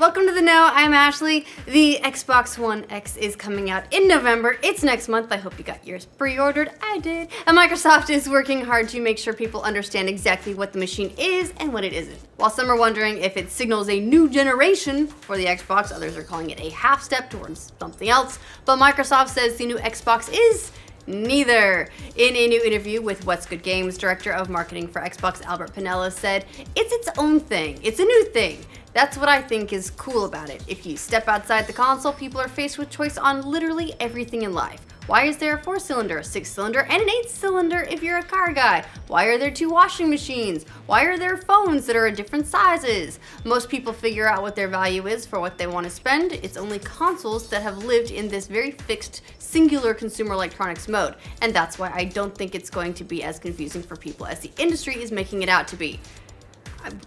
Welcome to the Know, I'm Ashley. The Xbox One X is coming out in November. It's next month. I hope you got yours pre-ordered. I did. And Microsoft is working hard to make sure people understand exactly what the machine is and what it isn't. While some are wondering if it signals a new generation for the Xbox, others are calling it a half step towards something else. But Microsoft says the new Xbox is neither. In a new interview with What's Good Games, Director of Marketing for Xbox Albert Penello said, "It's its own thing. It's a new thing. That's what I think is cool about it. If you step outside the console, people are faced with choice on literally everything in life. Why is there a 4-cylinder, a 6-cylinder, and an 8-cylinder if you're a car guy? Why are there 2 washing machines? Why are there phones that are at different sizes? Most people figure out what their value is for what they want to spend. It's only consoles that have lived in this very fixed, singular consumer electronics mode. And that's why I don't think it's going to be as confusing for people as the industry is making it out to be."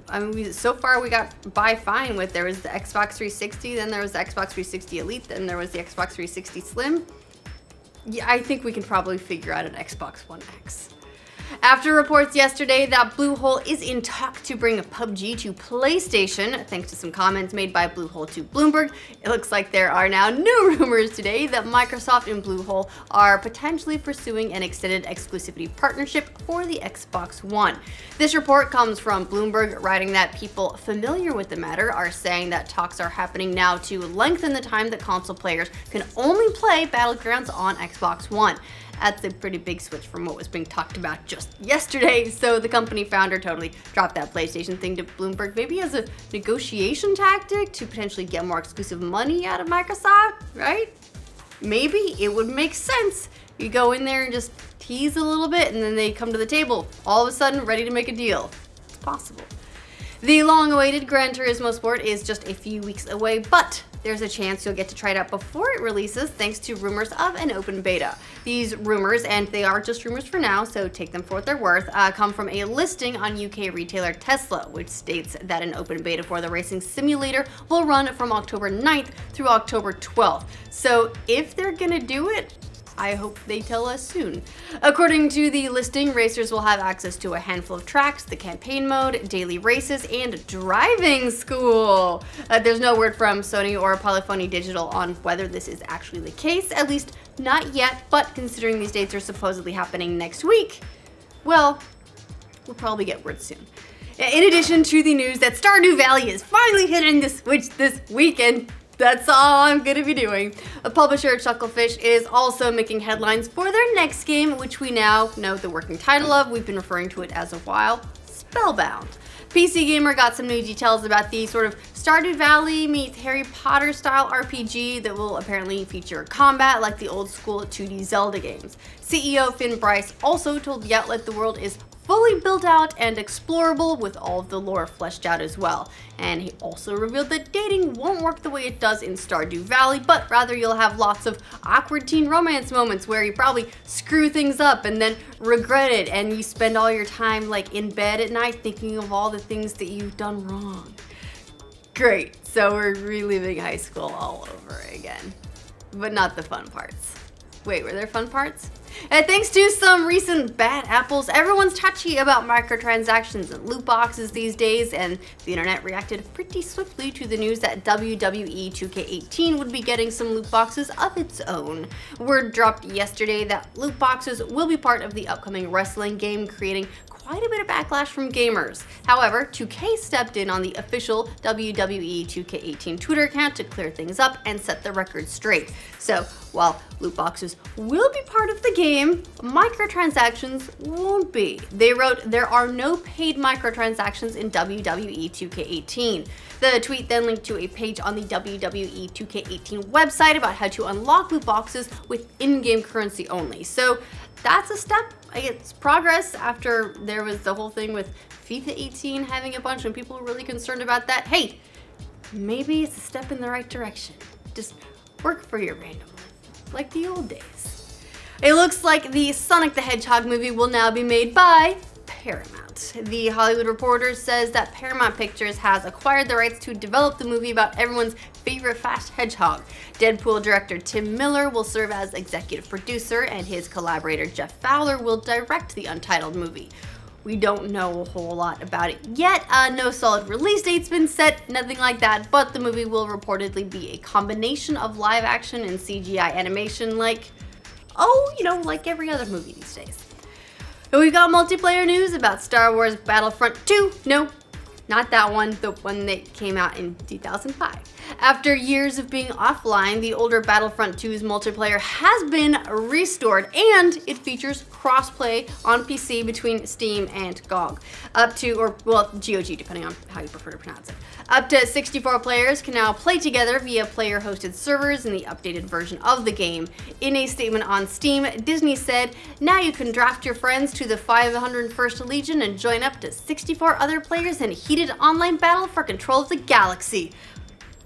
I mean, so far we got by fine with, there was the Xbox 360, then there was the Xbox 360 Elite, then there was the Xbox 360 Slim. Yeah, I think we can probably figure out an Xbox One X. After reports yesterday that Bluehole is in talk to bring PUBG to PlayStation, thanks to some comments made by Bluehole to Bloomberg, it looks like there are now new rumors today that Microsoft and Bluehole are potentially pursuing an extended exclusivity partnership for the Xbox One. This report comes from Bloomberg, writing that people familiar with the matter are saying that talks are happening now to lengthen the time that console players can only play Battlegrounds on Xbox One. That's a pretty big switch from what was being talked about just yesterday, so the company founder totally dropped that PlayStation thing to Bloomberg, maybe as a negotiation tactic to potentially get more exclusive money out of Microsoft, right? Maybe it would make sense. You go in there and just tease a little bit, and then they come to the table, all of a sudden ready to make a deal. It's possible. The long-awaited Gran Turismo Sport is just a few weeks away, but there's a chance you'll get to try it out before it releases thanks to rumors of an open beta. These rumors, and they are just rumors for now, so take them for what they're worth, come from a listing on UK retailer Tesla, which states that an open beta for the racing simulator will run from October 9th through October 12th. So if they're gonna do it, I hope they tell us soon. According to the listing, racers will have access to a handful of tracks, the campaign mode, daily races, and driving school. There's no word from Sony or Polyphony Digital on whether this is actually the case, at least not yet, but considering these dates are supposedly happening next week, well, we'll probably get word soon. In addition to the news that Stardew Valley is finally hitting the Switch this weekend, that's all I'm gonna be doing. A publisher, Chucklefish, is also making headlines for their next game, which we now know the working title of. We've been referring to it as a while, Spellbound. PC Gamer got some new details about the sort of Stardew Valley meets Harry Potter style RPG that will apparently feature combat like the old school 2D Zelda games. CEO Finn Bryce also told the outlet the world is fully built out and explorable with all of the lore fleshed out as well. And he also revealed that dating won't work the way it does in Stardew Valley, but rather you'll have lots of awkward teen romance moments where you probably screw things up and then regret it, and you spend all your time like in bed at night thinking of all the things that you've done wrong. Great, so we're reliving high school all over again, but not the fun parts. Wait, were there fun parts? And thanks to some recent bad apples, everyone's touchy about microtransactions and loot boxes these days, and the internet reacted pretty swiftly to the news that WWE 2K18 would be getting some loot boxes of its own. Word dropped yesterday that loot boxes will be part of the upcoming wrestling game, creating quite a bit of backlash from gamers. However, 2K stepped in on the official WWE 2K18 Twitter account to clear things up and set the record straight. So, while loot boxes will be part of the game, microtransactions won't be. They wrote, "There are no paid microtransactions in WWE 2K18. The tweet then linked to a page on the WWE 2K18 website about how to unlock loot boxes with in-game currency only. So that's a step. It's progress after there was the whole thing with FIFA 18 having a bunch and people were really concerned about that. Hey, maybe it's a step in the right direction. Just work for your random life, like the old days. It looks like the Sonic the Hedgehog movie will now be made by Paramount. The Hollywood Reporter says that Paramount Pictures has acquired the rights to develop the movie about everyone's favorite fast hedgehog. Deadpool director Tim Miller will serve as executive producer, and his collaborator Jeff Fowler will direct the untitled movie. We don't know a whole lot about it yet. No solid release date's been set, nothing like that, but the movie will reportedly be a combination of live action and CGI animation like, like every other movie these days. And we've got multiplayer news about Star Wars Battlefront 2. No, not that one, the one that came out in 2005. After years of being offline, the older Battlefront 2's multiplayer has been restored, and it features crossplay on PC between Steam and GOG. GOG, depending on how you prefer to pronounce it. Up to 64 players can now play together via player-hosted servers in the updated version of the game. In a statement on Steam, Disney said, "Now you can draft your friends to the 501st Legion and join up to 64 other players in a heated online battle for control of the galaxy."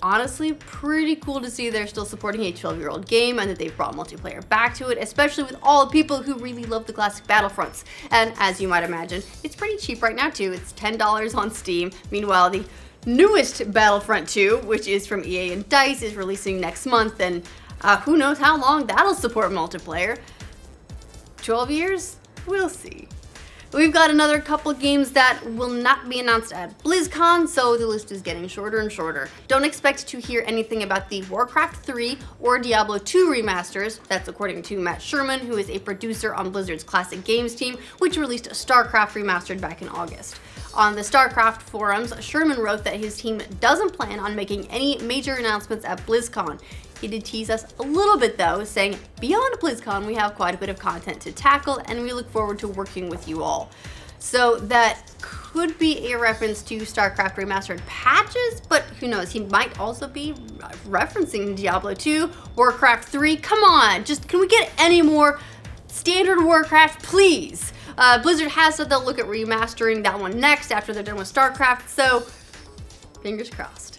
Honestly, pretty cool to see they're still supporting a 12-year-old game and that they've brought multiplayer back to it, especially with all the people who really love the classic Battlefronts. And as you might imagine, it's pretty cheap right now too. It's $10 on Steam. Meanwhile, the newest Battlefront 2, which is from EA and DICE, is releasing next month, and who knows how long that'll support multiplayer. 12 years? We'll see. We've got another couple games that will not be announced at BlizzCon, so the list is getting shorter and shorter. Don't expect to hear anything about the Warcraft 3 or Diablo 2 remasters. That's according to Matt Sherman, who is a producer on Blizzard's classic games team, which released StarCraft Remastered back in August. On the StarCraft forums, Sherman wrote that his team doesn't plan on making any major announcements at BlizzCon. He did tease us a little bit though, saying, "Beyond BlizzCon, we have quite a bit of content to tackle, and we look forward to working with you all." So that could be a reference to StarCraft Remastered patches, but who knows, he might also be referencing Diablo 2, Warcraft 3. Come on, just can we get any more standard Warcraft, please? Blizzard has said they'll look at remastering that one next after they're done with StarCraft, so fingers crossed.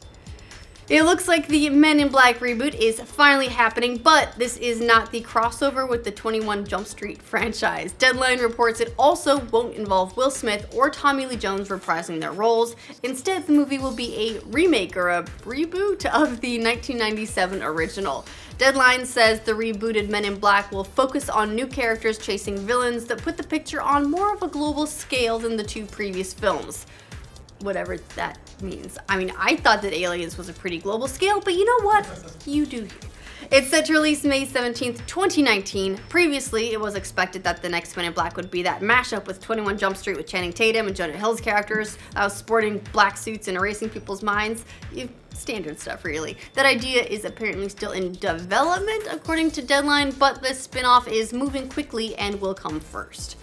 It looks like the Men in Black reboot is finally happening, but this is not the crossover with the 21 Jump Street franchise. Deadline reports it also won't involve Will Smith or Tommy Lee Jones reprising their roles. Instead, the movie will be a remake or a reboot of the 1997 original. Deadline says the rebooted Men in Black will focus on new characters chasing villains that put the picture on more of a global scale than the two previous films. Whatever that means. I mean, I thought that Aliens was a pretty global scale, but you know what? You do. It's set to release May 17th, 2019. Previously, it was expected that the next Men in Black would be that mashup with 21 Jump Street with Channing Tatum and Jonah Hill's characters, sporting black suits and erasing people's minds. Standard stuff, really. That idea is apparently still in development, according to Deadline, but the spin-off is moving quickly and will come first.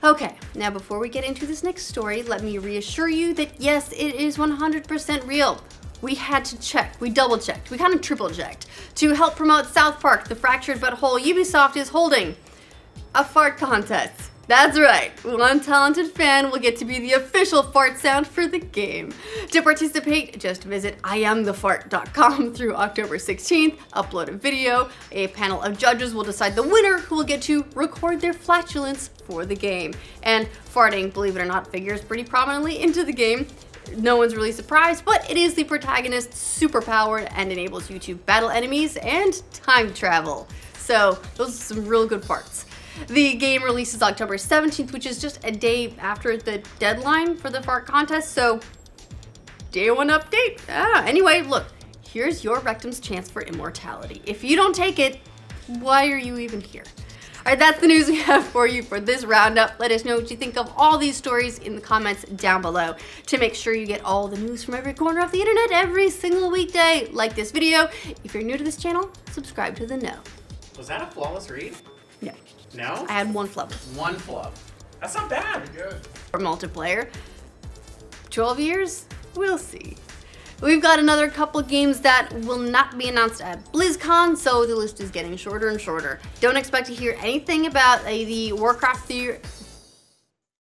Okay, now before we get into this next story, let me reassure you that yes, it is 100% real. We had to check, we double checked, we kind of triple checked. To help promote South Park, the Fractured But Whole, Ubisoft is holding a fart contest. That's right, one talented fan will get to be the official fart sound for the game. To participate, just visit iamthefart.com through October 16th, upload a video, a panel of judges will decide the winner who will get to record their flatulence for the game. And farting, believe it or not, figures pretty prominently into the game. No one's really surprised, but it is the protagonist's superpower and enables you to battle enemies and time travel. So those are some real good parts. The game releases October 17th, which is just a day after the deadline for the fart contest, so day one update. Anyway, look, here's your rectum's chance for immortality. If you don't take it, why are you even here? All right, that's the news we have for you for this roundup. Let us know what you think of all these stories in the comments down below. To make sure you get all the news from every corner of the internet every single weekday, like this video. If you're new to this channel, subscribe to the know. Was that a flawless read? No. No? I had one flub. One flub. That's not bad. Good. For multiplayer. 12 years? We'll see. We've got another couple games that will not be announced at BlizzCon, so the list is getting shorter and shorter. Don't expect to hear anything about the Warcraft